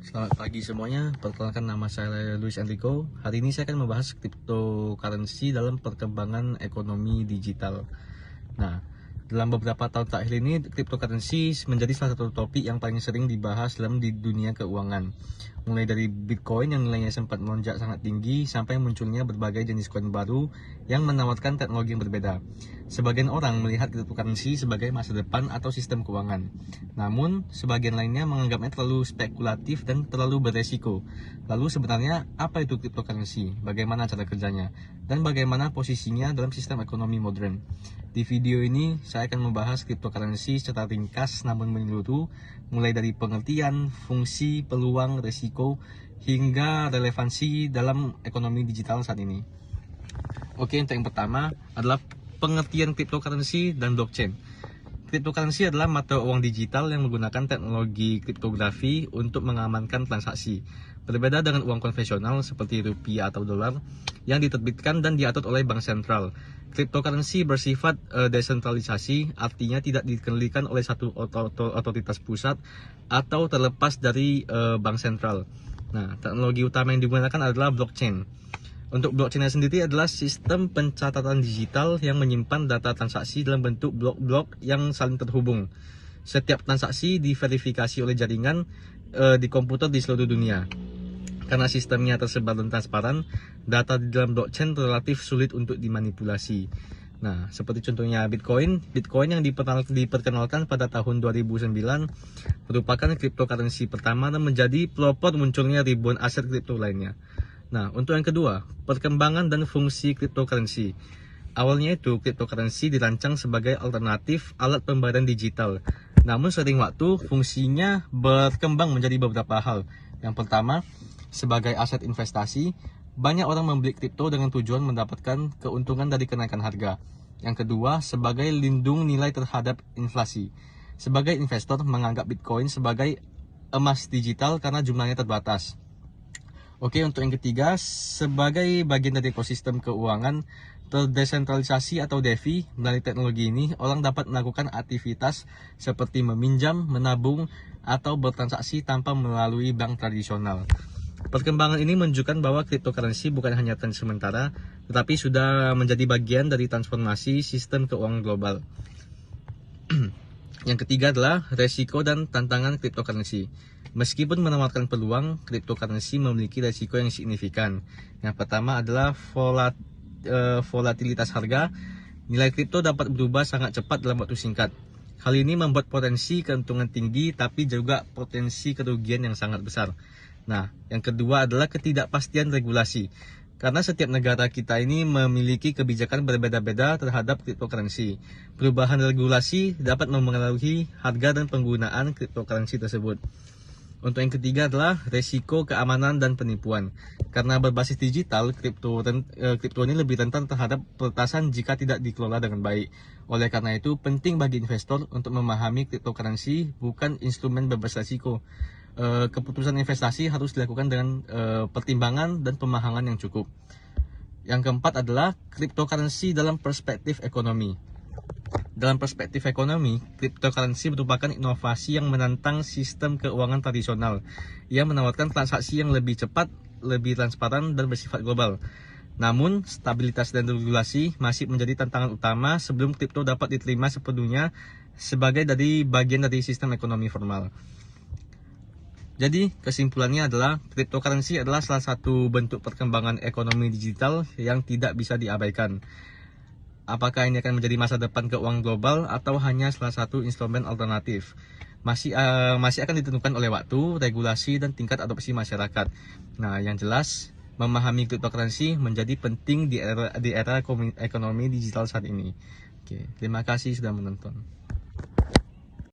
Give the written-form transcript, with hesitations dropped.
Selamat pagi semuanya, perkenalkan nama saya Luis Enrico. Hari ini saya akan membahas cryptocurrency dalam perkembangan ekonomi digital. Nah, dalam beberapa tahun terakhir ini, cryptocurrency menjadi salah satu topik yang paling sering dibahas dalam di dunia keuangan. Mulai dari Bitcoin yang nilainya sempat melonjak sangat tinggi, sampai munculnya berbagai jenis koin baru yang menawarkan teknologi yang berbeda. Sebagian orang melihat cryptocurrency sebagai masa depan atau sistem keuangan. Namun, sebagian lainnya menganggapnya terlalu spekulatif dan terlalu beresiko. Lalu sebenarnya apa itu cryptocurrency? Bagaimana cara kerjanya? Dan bagaimana posisinya dalam sistem ekonomi modern? Di video ini, saya akan membahas cryptocurrency secara ringkas namun menyeluruh, mulai dari pengertian, fungsi, peluang, resiko, hingga relevansi dalam ekonomi digital saat ini. Oke, untuk yang pertama adalah pengertian cryptocurrency dan blockchain. Cryptocurrency adalah mata uang digital yang menggunakan teknologi kriptografi untuk mengamankan transaksi. Berbeda dengan uang konvensional seperti rupiah atau dolar yang diterbitkan dan diatur oleh bank sentral. Cryptocurrency bersifat desentralisasi, artinya tidak dikendalikan oleh satu otoritas pusat atau terlepas dari bank sentral. Nah, teknologi utama yang digunakan adalah blockchain. Untuk blockchain sendiri adalah sistem pencatatan digital yang menyimpan data transaksi dalam bentuk blok-blok yang saling terhubung. Setiap transaksi diverifikasi oleh jaringan di komputer di seluruh dunia. Karena sistemnya tersebar dan transparan, data di dalam blockchain relatif sulit untuk dimanipulasi. Nah, seperti contohnya Bitcoin yang diperkenalkan pada tahun 2009 merupakan cryptocurrency pertama dan menjadi pelopor munculnya ribuan aset kripto lainnya. Nah, untuk yang kedua, perkembangan dan fungsi cryptocurrency. Awalnya itu, cryptocurrency dirancang sebagai alternatif alat pembayaran digital. Namun sering waktu, fungsinya berkembang menjadi beberapa hal. Yang pertama, sebagai aset investasi, banyak orang membeli kripto dengan tujuan mendapatkan keuntungan dari kenaikan harga. Yang kedua, sebagai lindung nilai terhadap inflasi. Sebagai investor, menganggap Bitcoin sebagai emas digital karena jumlahnya terbatas. Oke, untuk yang ketiga, sebagai bagian dari ekosistem keuangan terdesentralisasi atau DeFi, melalui teknologi ini, orang dapat melakukan aktivitas seperti meminjam, menabung, atau bertransaksi tanpa melalui bank tradisional. Perkembangan ini menunjukkan bahwa cryptocurrency bukan hanya tren sementara, tetapi sudah menjadi bagian dari transformasi sistem keuangan global. Yang ketiga adalah resiko dan tantangan cryptocurrency. Meskipun menawarkan peluang, cryptocurrency memiliki resiko yang signifikan. Yang pertama adalah volatilitas harga. Nilai kripto dapat berubah sangat cepat dalam waktu singkat. Hal ini membuat potensi keuntungan tinggi, tapi juga potensi kerugian yang sangat besar. Nah, yang kedua adalah ketidakpastian regulasi. Karena setiap negara kita ini memiliki kebijakan berbeda-beda terhadap cryptocurrency. Perubahan regulasi dapat mempengaruhi harga dan penggunaan cryptocurrency tersebut. Untuk yang ketiga adalah resiko keamanan dan penipuan. Karena berbasis digital, kripto ini lebih rentan terhadap peretasan jika tidak dikelola dengan baik. Oleh karena itu, penting bagi investor untuk memahami cryptocurrency bukan instrumen bebas resiko. Keputusan investasi harus dilakukan dengan pertimbangan dan pemahaman yang cukup. Yang keempat adalah cryptocurrency dalam perspektif ekonomi. Dalam perspektif ekonomi, cryptocurrency merupakan inovasi yang menantang sistem keuangan tradisional. Ia menawarkan transaksi yang lebih cepat, lebih transparan, dan bersifat global. Namun, stabilitas dan regulasi masih menjadi tantangan utama sebelum kripto dapat diterima sepenuhnya sebagai bagian dari sistem ekonomi formal. Jadi, kesimpulannya adalah cryptocurrency adalah salah satu bentuk perkembangan ekonomi digital yang tidak bisa diabaikan. Apakah ini akan menjadi masa depan keuangan global atau hanya salah satu instrumen alternatif? Masih akan ditentukan oleh waktu, regulasi, dan tingkat adopsi masyarakat. Nah, yang jelas, memahami cryptocurrency menjadi penting di era ekonomi digital saat ini. Oke, terima kasih sudah menonton.